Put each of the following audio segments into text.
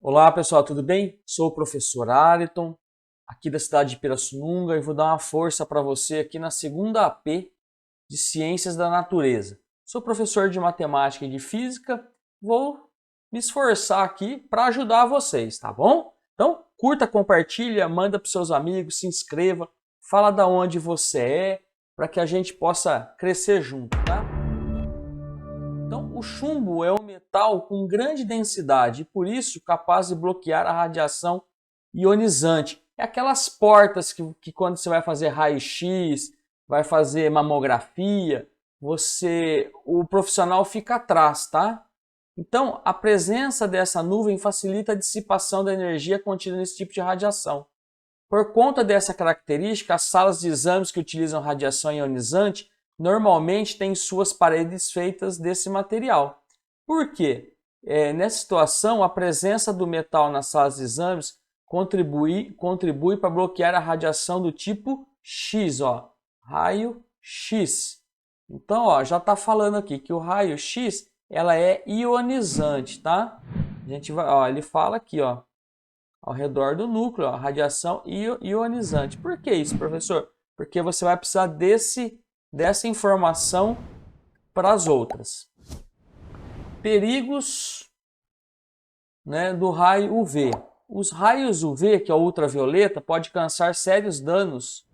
Olá pessoal, tudo bem? Sou o professor Ariton, aqui da cidade de Pirassununga, e vou dar uma força para você aqui na segunda AP de Ciências da Natureza. Sou professor de Matemática e de Física, vou me esforçar aqui para ajudar vocês, tá bom? Então, curta, compartilha, manda para seus amigos, se inscreva, fala da onde você é, para que a gente possa crescer junto, tá? Então, o chumbo é um metal com grande densidade e, por isso, capaz de bloquear a radiação ionizante. É aquelas portas que quando você vai fazer raio-x, vai fazer mamografia, o profissional fica atrás, tá? Então, a presença dessa nuvem facilita a dissipação da energia contida nesse tipo de radiação. Por conta dessa característica, as salas de exames que utilizam radiação ionizante normalmente têm suas paredes feitas desse material. Por quê? Nessa situação, a presença do metal nas salas de exames contribui para bloquear a radiação do tipo X, ó, raio X. Então, ó, já está falando aqui que o raio X ela é ionizante, tá? A gente vai, ó, ele fala aqui, ó, ao redor do núcleo, ó, radiação ionizante. Por que isso, professor? Porque você vai precisar dessa informação para as outras. Perigos, né, do raio UV. Os raios UV, que é o ultravioleta, pode causar sérios danos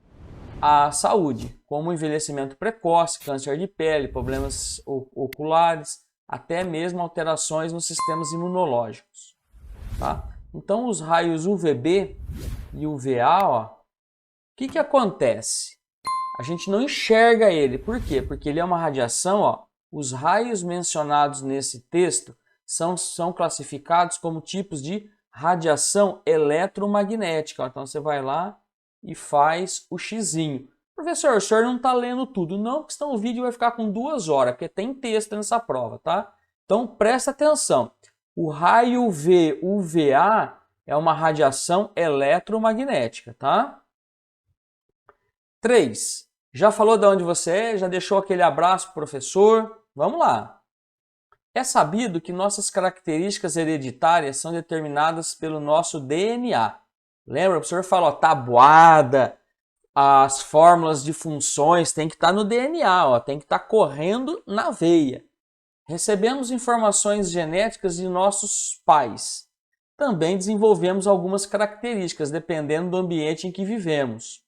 à saúde, como envelhecimento precoce, câncer de pele, problemas oculares, até mesmo alterações nos sistemas imunológicos. Tá? Então, os raios UVB e UVA, ó, o que acontece? A gente não enxerga ele. Por quê? Porque ele é uma radiação. Ó, os raios mencionados nesse texto são classificados como tipos de radiação eletromagnética. Ó, então, você vai lá e faz o xizinho. Professor, o senhor não está lendo tudo. Não, porque senão o vídeo vai ficar com 2 horas, porque tem texto nessa prova, tá? Então, presta atenção. O raio UVA é uma radiação eletromagnética, tá? 3. Já falou de onde você é? Já deixou aquele abraço pro professor? Vamos lá. É sabido que nossas características hereditárias são determinadas pelo nosso DNA. Lembra? O professor falou, tabuada, as fórmulas de funções tem que estar no DNA, ó, tem que estar correndo na veia. Recebemos informações genéticas de nossos pais. Também desenvolvemos algumas características, dependendo do ambiente em que vivemos.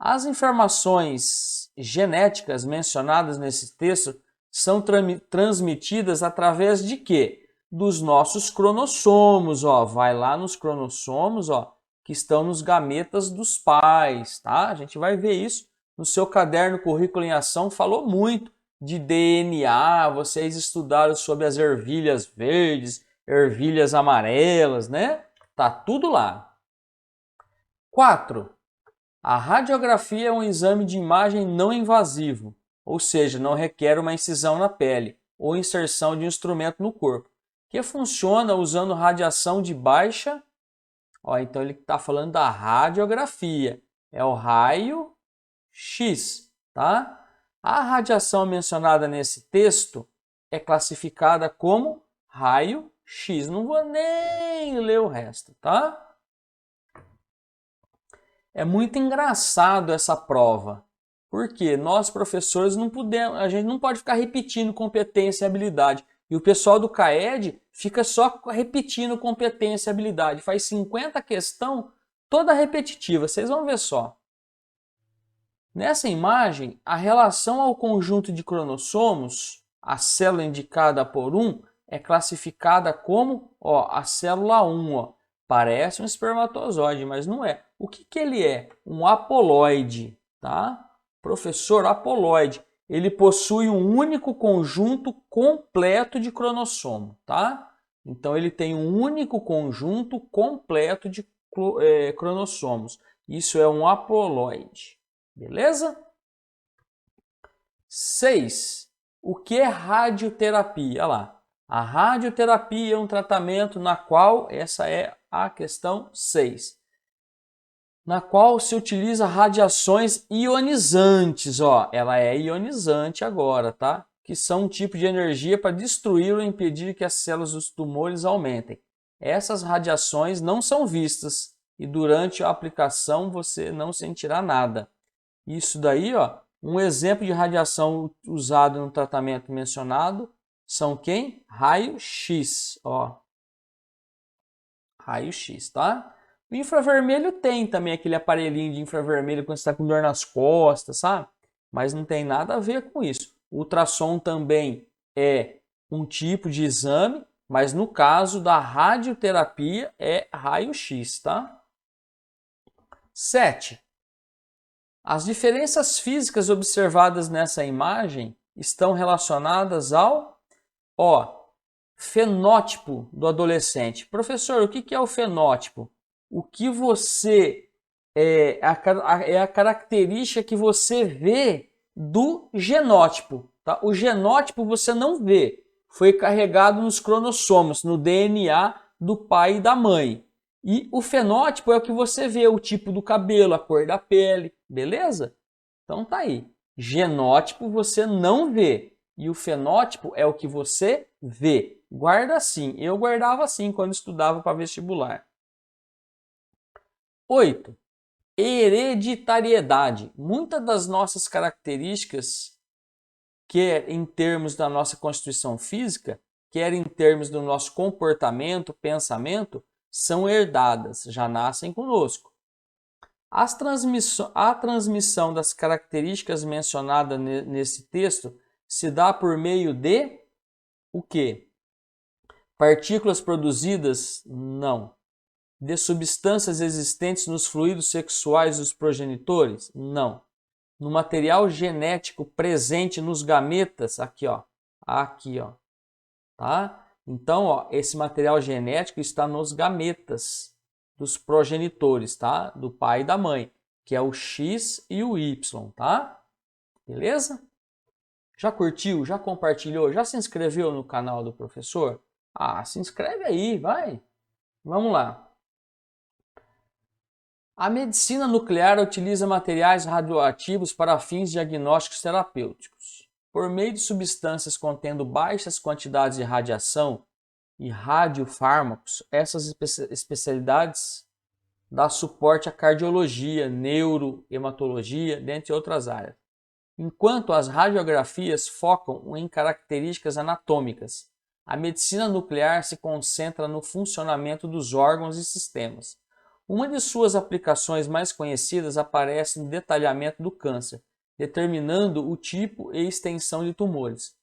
As informações genéticas mencionadas nesse texto são transmitidas através de quê? Dos nossos cromossomos, ó. Vai lá nos cromossomos, ó, que estão nos gametas dos pais, tá? A gente vai ver isso no seu caderno Currículo em Ação, falou muito de DNA, vocês estudaram sobre as ervilhas verdes, ervilhas amarelas, né? Tá tudo lá. 4. A radiografia é um exame de imagem não invasivo, ou seja, não requer uma incisão na pele ou inserção de um instrumento no corpo, que funciona usando radiação de baixa. Ó, então ele está falando da radiografia, é o raio X, tá? A radiação mencionada nesse texto é classificada como raio X. Não vou nem ler o resto, tá? É muito engraçado essa prova, porque nós professores não podemos, a gente não pode ficar repetindo competência e habilidade. E o pessoal do CAED fica só repetindo competência e habilidade. Faz 50 questões toda repetitiva, vocês vão ver só. Nessa imagem, a relação ao conjunto de cromossomos, a célula indicada por 1, é classificada como, ó, a célula 1. Ó, parece um espermatozoide, mas não é. O que ele é? Um haploide, tá? Professor, haploide. Ele possui um único conjunto completo de cromossomo, tá? Então, ele tem um único conjunto completo de cromossomos. Isso é um haploide. Beleza? 6. O que é radioterapia? Olha lá. A radioterapia é um tratamento na qual, essa é a questão 6, na qual se utiliza radiações ionizantes. Ó, ela é ionizante agora, tá? Que são um tipo de energia para destruir ou impedir que as células dos tumores aumentem. essas radiações não são vistas e durante a aplicação você não sentirá nada. Isso daí, ó, um exemplo de radiação usado no tratamento mencionado são quem? Raio-X, ó. Raio-X, tá? O infravermelho tem também aquele aparelhinho de infravermelho quando você está com dor nas costas, sabe? Mas não tem nada a ver com isso. O ultrassom também é um tipo de exame, mas no caso da radioterapia é raio-x, tá? 7. As diferenças físicas observadas nessa imagem estão relacionadas ao fenótipo do adolescente. Professor, o que é o fenótipo? O que você é a característica que você vê do genótipo. Tá? O genótipo você não vê, foi carregado nos cromossomos, no DNA do pai e da mãe. E o fenótipo é o que você vê, o tipo do cabelo, a cor da pele, beleza? Então tá aí. Genótipo você não vê e o fenótipo é o que você vê. Guarda assim. Eu guardava assim quando estudava para vestibular. 8. Hereditariedade. Muitas das nossas características, quer em termos da nossa constituição física, quer em termos do nosso comportamento, pensamento, são herdadas, já nascem conosco. A transmissão das características mencionadas nesse texto se dá por meio de o quê? Partículas produzidas? Não. De substâncias existentes nos fluidos sexuais dos progenitores? Não. No material genético presente nos gametas, aqui ó, tá? Então, ó, esse material genético está nos gametas dos progenitores, tá? Do pai e da mãe, que é o X e o Y, tá? Beleza? Já curtiu? Já compartilhou? Já se inscreveu no canal do professor? Ah, se inscreve aí, vai! Vamos lá. A medicina nuclear utiliza materiais radioativos para fins diagnósticos terapêuticos. Por meio de substâncias contendo baixas quantidades de radiação e radiofármacos, essas especialidades dão suporte à cardiologia, neurohematologia, dentre outras áreas. Enquanto as radiografias focam em características anatômicas, a medicina nuclear se concentra no funcionamento dos órgãos e sistemas. Uma de suas aplicações mais conhecidas aparece no detalhamento do câncer, determinando o tipo e extensão de tumores.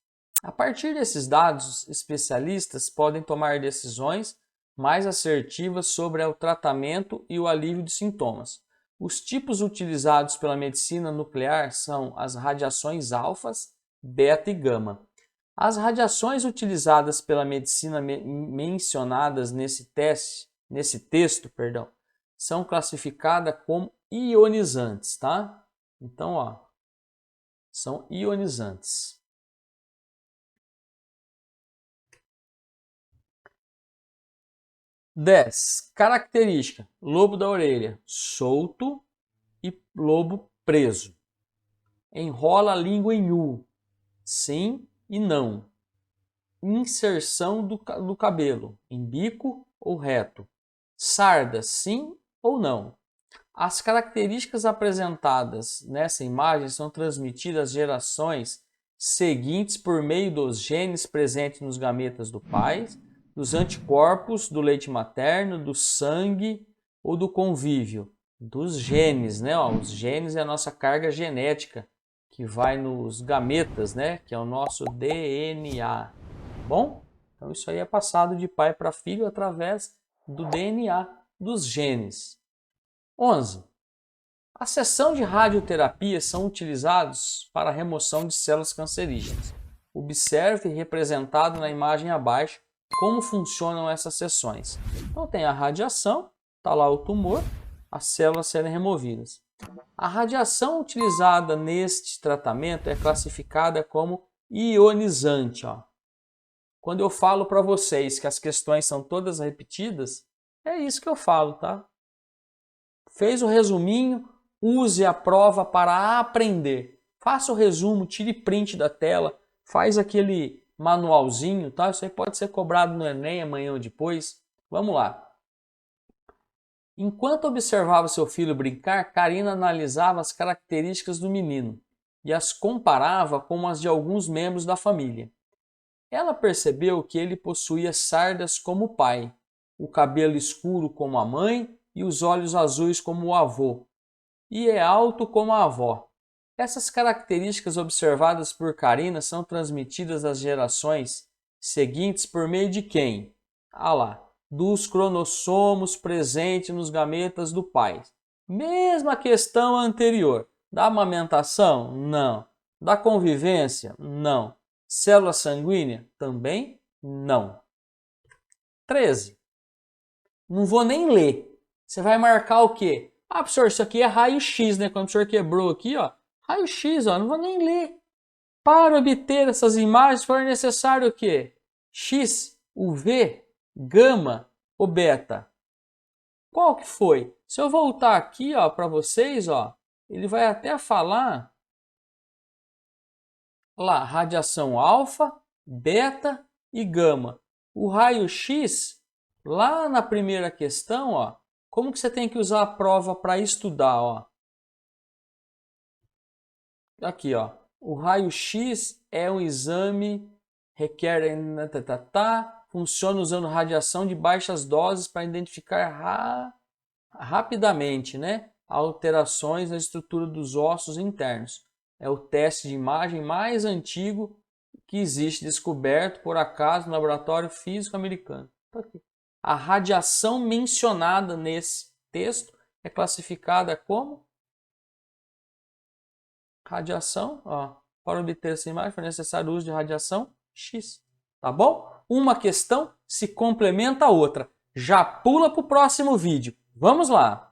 A partir desses dados, especialistas podem tomar decisões mais assertivas sobre o tratamento e o alívio de sintomas. Os tipos utilizados pela medicina nuclear são as radiações alfas, beta e gama. As radiações utilizadas pela medicina mencionadas nesse texto, são classificadas como ionizantes, tá? Então, ó, são ionizantes. Característica: lobo da orelha solto e lobo preso. Enrola a língua em U, sim e não. Inserção do cabelo, em bico ou reto. Sarda, sim ou não. As características apresentadas nessa imagem são transmitidas às gerações seguintes por meio dos genes presentes nos gametas do pai, dos anticorpos do leite materno, do sangue ou do convívio. Dos genes, né? Os genes é a nossa carga genética que vai nos gametas, né? Que é o nosso DNA. Bom, então isso aí é passado de pai para filho através do DNA, dos genes. 11. A sessão de radioterapia são utilizados para a remoção de células cancerígenas. Observe representado na imagem abaixo como funcionam essas sessões. Então tem a radiação, está lá o tumor, as células serem removidas. A radiação utilizada neste tratamento é classificada como ionizante. Ó. Quando eu falo para vocês que as questões são todas repetidas, é isso que eu falo, tá? Fez o resuminho, use a prova para aprender. Faça o resumo, tire print da tela, faz aquele manualzinho, tá? Isso aí pode ser cobrado no Enem amanhã ou depois. Vamos lá. Enquanto observava seu filho brincar, Karina analisava as características do menino e as comparava com as de alguns membros da família. Ela percebeu que ele possuía sardas como o pai, o cabelo escuro como a mãe e os olhos azuis como o avô, e é alto como a avó. Essas características observadas por Karina são transmitidas às gerações seguintes por meio de quem? Ah lá, dos cromossomos presentes nos gametas do pai. Mesma questão anterior. Da amamentação? Não. Da convivência? Não. Célula sanguínea? Também não. 13. Não vou nem ler. Você vai marcar o quê? Ah, professor, isso aqui é raio-x, né? Quando o professor quebrou aqui, ó. Raio-x, ó. Não vou nem ler. Para obter essas imagens for necessário o quê? X, UV, gama ou beta? Qual que foi? Se eu voltar aqui, ó, para vocês, ó, ele vai até falar lá, radiação alfa, beta e gama. O raio-x, lá na primeira questão, ó, como que você tem que usar a prova para estudar, ó? Aqui, ó. O raio-x é um exame, requer, funciona usando radiação de baixas doses para identificar rapidamente, né, alterações na estrutura dos ossos internos. É o teste de imagem mais antigo que existe, descoberto por acaso no laboratório físico americano. Tá aqui. A radiação mencionada nesse texto é classificada como radiação, ó, para obter essa imagem foi necessário o uso de radiação X, tá bom? Uma questão se complementa a outra. Já pula para o próximo vídeo. Vamos lá!